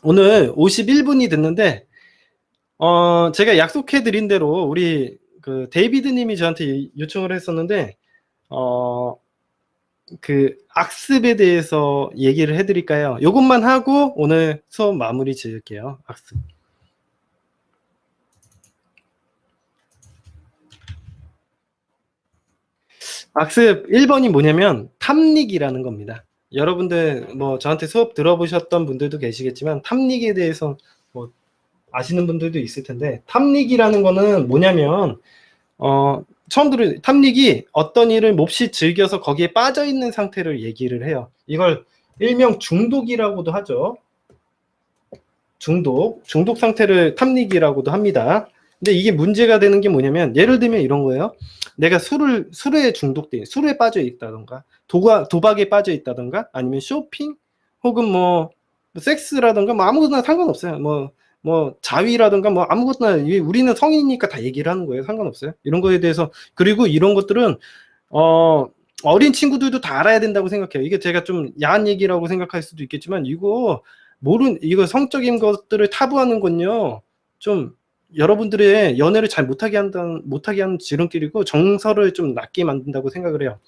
오늘 51분이 됐는데 제가 약속해 드린 대로 우리 그 데이비드 님이 저한테 요청을 했었는데 그 악습에 대해서 얘기를 해 드릴까요? 요것만 하고 오늘 수업 마무리 지을게요. 악습. 악습 1번이 뭐냐면 탐닉이라는 겁니다. 여러분들 뭐 저한테 수업 들어보셨던 분들도 계시겠지만 탐닉에 대해서 뭐 아시는 분들도 있을 텐데, 탐닉이라는 거는 뭐냐면 처음 들은 탐닉이 어떤 일을 몹시 즐겨서 거기에 빠져 있는 상태를 얘기를 해요. 이걸 일명 중독이라고도 하죠. 중독 상태를 탐닉이라고도 합니다. 근데 이게 문제가 되는 게 뭐냐면, 예를 들면 이런 거예요. 내가 술에 중독돼, 술에 빠져 있다던가, 도박에 빠져 있다던가, 아니면 쇼핑, 혹은 뭐 섹스라던가, 뭐 아무거나 상관없어요. 뭐 자위라던가 뭐 아무것도나, 우리는 성인이니까 다 얘기를 하는 거예요. 상관없어요. 이런 거에 대해서. 그리고 이런 것들은 어린 친구들도 다 알아야 된다고 생각해요. 이게 제가 좀 야한 얘기라고 생각할 수도 있겠지만, 이거 성적인 것들을 타부하는 건요, 좀 여러분들의 연애를 잘 못하게 하는 지름길이고, 정서를 좀 낮게 만든다고 생각을 해요.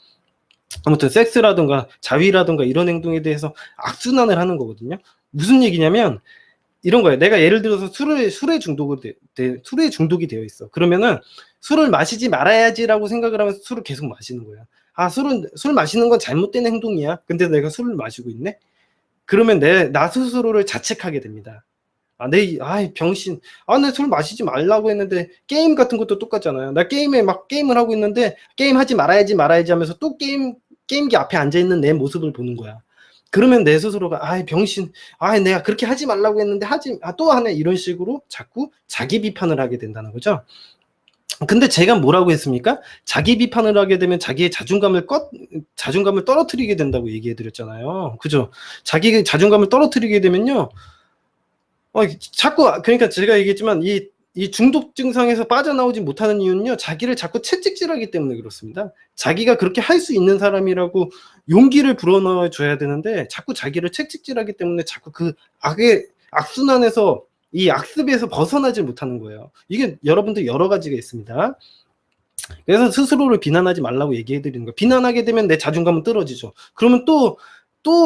아무튼 섹스라든가 자위라든가 이런 행동에 대해서 악순환을 하는 거거든요. 무슨 얘기냐면 이런 거예요. 내가 예를 들어서 술에 중독이 되어 있어. 그러면은 술을 마시지 말아야지라고 생각을 하면서 술을 계속 마시는 거야. 술 마시는 건 잘못된 행동이야. 근데 내가 술을 마시고 있네? 그러면 나 스스로를 자책하게 됩니다. 병신. 내 술 마시지 말라고 했는데. 게임 같은 것도 똑같잖아요. 나 게임을 하고 있는데, 게임 하지 말아야지 하면서 또 게임기 앞에 앉아있는 내 모습을 보는 거야. 그러면 내 스스로가, 병신. 내가 그렇게 하지 말라고 했는데, 또 하네. 이런 식으로 자꾸 자기 비판을 하게 된다는 거죠. 근데 제가 뭐라고 했습니까? 자기 비판을 하게 되면 자기의 자존감을 떨어뜨리게 된다고 얘기해 드렸잖아요. 그죠? 자기의 자존감을 떨어뜨리게 되면요, 그러니까 제가 얘기했지만, 이 중독 증상에서 빠져나오지 못하는 이유는요, 자기를 자꾸 채찍질하기 때문에 그렇습니다. 자기가 그렇게 할 수 있는 사람이라고 용기를 불어넣어 줘야 되는데, 자꾸 자기를 채찍질하기 때문에 자꾸 그 악순환에서, 이 악습에서 벗어나지 못하는 거예요. 이게 여러분들 여러 가지가 있습니다. 그래서 스스로를 비난하지 말라고 얘기해 드리는 거예요. 비난하게 되면 내 자존감은 떨어지죠. 그러면 또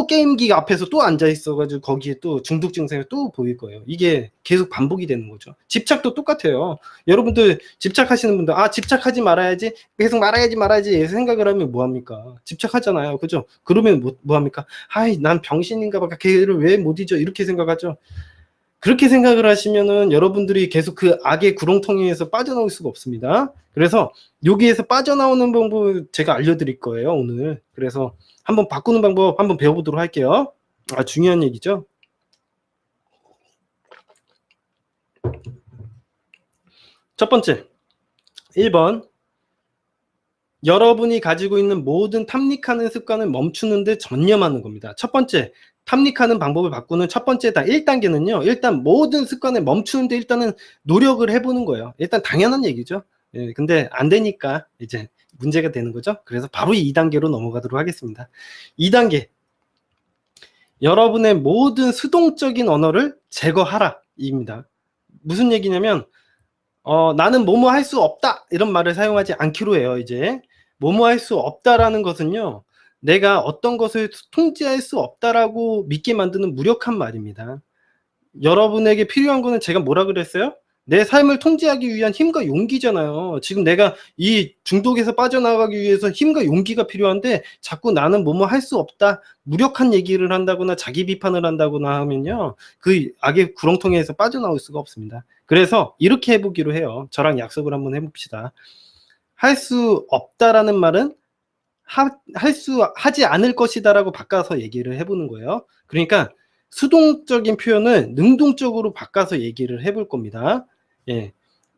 게임기 앞에서 또 앉아 있어가지고 거기에 또 중독 증상이 또 보일 거예요. 이게 계속 반복이 되는 거죠. 집착도 똑같아요. 여러분들 집착하시는 분들, 집착하지 말아야지, 계속 말아야지 생각을 하면 뭐합니까? 집착하잖아요. 그죠? 그러면 뭐합니까? 난 병신인가 봐. 걔를 왜 못 잊어? 이렇게 생각하죠. 그렇게 생각을 하시면은 여러분들이 계속 그 악의 구렁텅이에서 빠져나올 수가 없습니다. 그래서 여기에서 빠져나오는 방법을 제가 알려드릴 거예요, 오늘. 그래서 한번 바꾸는 방법 한번 배워보도록 할게요. 중요한 얘기죠. 첫 번째, 1번. 여러분이 가지고 있는 모든 탐닉하는 습관을 멈추는 데 전념하는 겁니다. 첫 번째, 탐닉하는 방법을 바꾸는 첫 번째 1단계는요. 일단 모든 습관을 멈추는데 일단은 노력을 해보는 거예요. 일단 당연한 얘기죠. 예, 근데 안 되니까 이제 문제가 되는 거죠. 그래서 바로 2단계로 넘어가도록 하겠습니다. 2단계. 여러분의 모든 수동적인 언어를 제거하라 입니다. 무슨 얘기냐면 나는 뭐뭐 할 수 없다 이런 말을 사용하지 않기로 해요. 이제 뭐뭐 할 수 없다라는 것은요, 내가 어떤 것을 통제할 수 없다라고 믿게 만드는 무력한 말입니다. 여러분에게 필요한 거는 제가 뭐라 그랬어요? 내 삶을 통제하기 위한 힘과 용기잖아요. 지금 내가 이 중독에서 빠져나가기 위해서 힘과 용기가 필요한데, 자꾸 나는 뭐뭐 할 수 없다, 무력한 얘기를 한다거나 자기 비판을 한다거나 하면요, 그 악의 구렁텅이에서 빠져나올 수가 없습니다. 그래서 이렇게 해보기로 해요. 저랑 약속을 한번 해봅시다. 할 수 없다라는 말은 하지 않을 것이다라고 바꿔서 얘기를 해보는 거예요. 그러니까 수동적인 표현을 능동적으로 바꿔서 얘기를 해볼 겁니다. 예.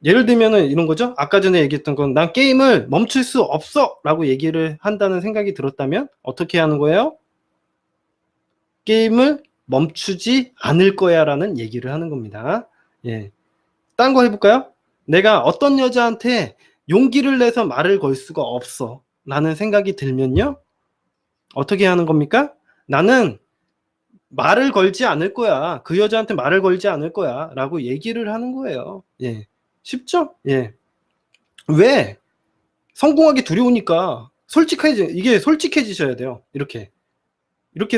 예를 들면은 이런 거죠. 아까 전에 얘기했던 건, 난 게임을 멈출 수 없어 라고 얘기를 한다는 생각이 들었다면 어떻게 하는 거예요? 게임을 멈추지 않을 거야 라는 얘기를 하는 겁니다. 예. 딴 거 해볼까요? 내가 어떤 여자한테 용기를 내서 말을 걸 수가 없어 라는 생각이 들면요, 어떻게 하는 겁니까? 나는 말을 걸지 않을 거야. 그 여자한테 말을 걸지 않을 거야. 라고 얘기를 하는 거예요. 예. 쉽죠? 예. 왜? 성공하기 두려우니까 이게 솔직해지셔야 돼요. 이렇게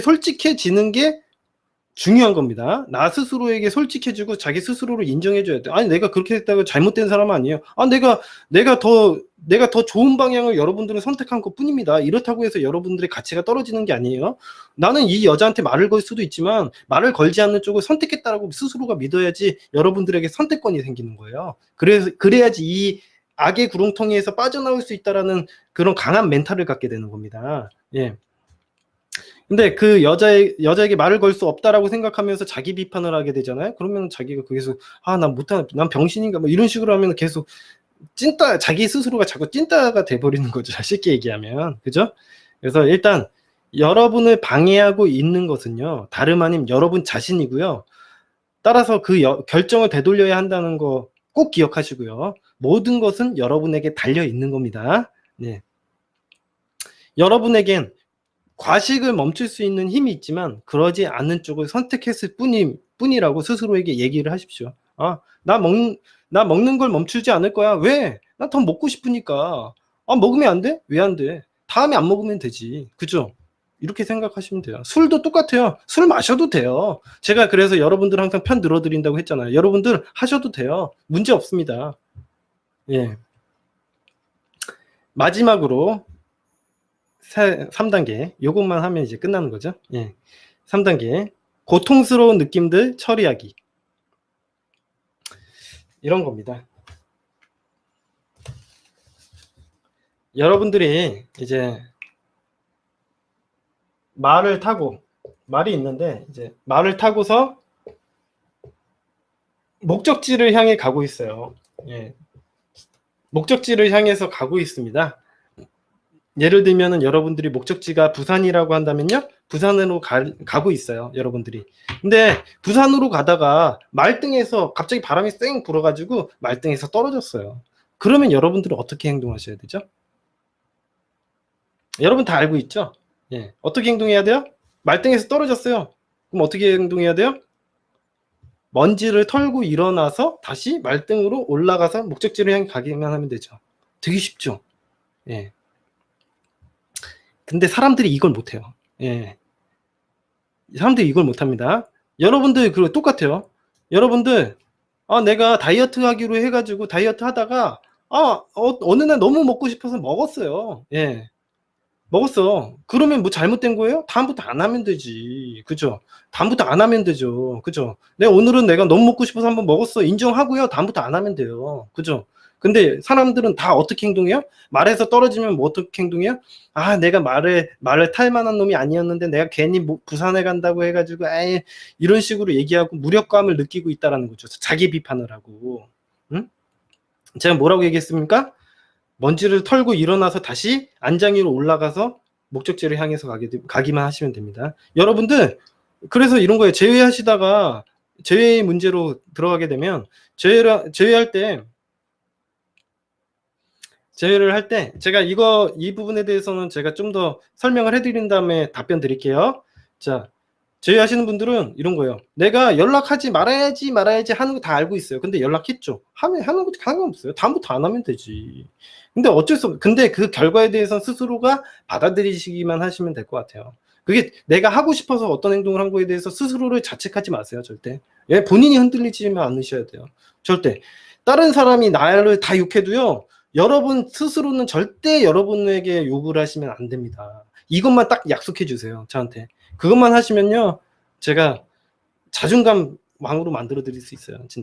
솔직해지는 게 중요한 겁니다. 나 스스로에게 솔직해지고 자기 스스로를 인정해줘야 돼. 아니, 내가 그렇게 했다고 잘못된 사람은 아니에요. 아, 내가 더 좋은 방향을 여러분들은 선택한 것 뿐입니다. 이렇다고 해서 여러분들의 가치가 떨어지는 게 아니에요. 나는 이 여자한테 말을 걸 수도 있지만 말을 걸지 않는 쪽을 선택했다라고 스스로가 믿어야지 여러분들에게 선택권이 생기는 거예요. 그래야지 이 악의 구렁텅이에서 빠져나올 수 있다라는 그런 강한 멘탈을 갖게 되는 겁니다. 예. 근데 그 여자에게 말을 걸 수 없다라고 생각하면서 자기 비판을 하게 되잖아요. 그러면 자기가 거기서 난 병신인가 뭐 이런 식으로 하면 계속 자기 스스로가 자꾸 찐따가 돼버리는 거죠. 쉽게 얘기하면. 그죠? 그래서 일단 여러분을 방해하고 있는 것은요, 다름 아닌 여러분 자신이고요. 따라서 그 결정을 되돌려야 한다는 거 꼭 기억하시고요. 모든 것은 여러분에게 달려 있는 겁니다. 네. 여러분에겐 과식을 멈출 수 있는 힘이 있지만 그러지 않는 쪽을 선택했을 뿐이라고 스스로에게 얘기를 하십시오. 나 먹는 걸 멈추지 않을 거야. 왜? 나 더 먹고 싶으니까. 먹으면 안 돼? 왜 안 돼? 다음에 안 먹으면 되지. 그죠? 이렇게 생각하시면 돼요. 술도 똑같아요. 술 마셔도 돼요. 제가 그래서 여러분들 항상 편 들어드린다고 했잖아요. 여러분들 하셔도 돼요. 문제 없습니다. 예. 마지막으로 3단계 요것만 하면 이제 끝나는 거죠. 예. 3단계 고통스러운 느낌들 처리하기. 이런 겁니다. 여러분들이 이제 말이 있는데 이제 말을 타고서 목적지를 향해 가고 있어요. 예. 목적지를 향해서 가고 있습니다. 예를 들면은 여러분들이 목적지가 부산이라고 한다면요, 부산으로 가고 있어요, 여러분들이. 근데 부산으로 가다가 말등에서 갑자기 바람이 쌩 불어가지고 말등에서 떨어졌어요. 그러면 여러분들은 어떻게 행동하셔야 되죠? 여러분 다 알고 있죠? 예. 어떻게 행동해야 돼요? 말등에서 떨어졌어요. 그럼 어떻게 행동해야 돼요? 먼지를 털고 일어나서 다시 말등으로 올라가서 목적지를 향해 가기만 하면 되죠. 되게 쉽죠? 예. 근데 사람들이 이걸 못해요. 예. 사람들이 이걸 못합니다. 여러분들 그거 똑같아요. 여러분들 내가 다이어트 하기로 해가지고 다이어트 하다가 어느 날 너무 먹고 싶어서 먹었어요. 예. 먹었어. 그러면 뭐 잘못된 거예요? 다음부터 안 하면 되지. 그죠? 다음부터 안 하면 되죠. 그죠? 오늘은 내가 너무 먹고 싶어서 한번 먹었어. 인정하고요. 다음부터 안 하면 돼요. 그죠? 근데 사람들은 다 어떻게 행동해요? 말에서 떨어지면 뭐 어떻게 행동해요? 내가 말을 탈 만한 놈이 아니었는데 내가 괜히 부산에 간다고 해가지고 이런 식으로 얘기하고 무력감을 느끼고 있다라는 거죠. 자기 비판을 하고. 응? 제가 뭐라고 얘기했습니까? 먼지를 털고 일어나서 다시 안장 위로 올라가서 목적지를 향해서 가기만 하시면 됩니다. 여러분들 그래서 이런 거예요. 제외하시다가 제외의 문제로 들어가게 되면 제외할 때 제가 이 부분에 대해서는 제가 좀 더 설명을 해드린 다음에 답변 드릴게요. 자, 제외하시는 분들은 이런 거예요. 내가 연락하지 말아야지 하는 거 다 알고 있어요. 근데 연락했죠. 하는 거 상관없어요. 다음부터 안 하면 되지. 근데 근데 그 결과에 대해서는 스스로가 받아들이시기만 하시면 될 것 같아요. 그게 내가 하고 싶어서 어떤 행동을 한 거에 대해서 스스로를 자책하지 마세요, 절대. 예, 본인이 흔들리지만 않으셔야 돼요. 절대. 다른 사람이 나를 다 욕해도요, 여러분 스스로는 절대 여러분에게 욕을 하시면 안 됩니다. 이것만 딱 약속해 주세요, 저한테. 그것만 하시면요, 제가 자존감 왕으로 만들어 드릴 수 있어요, 진짜.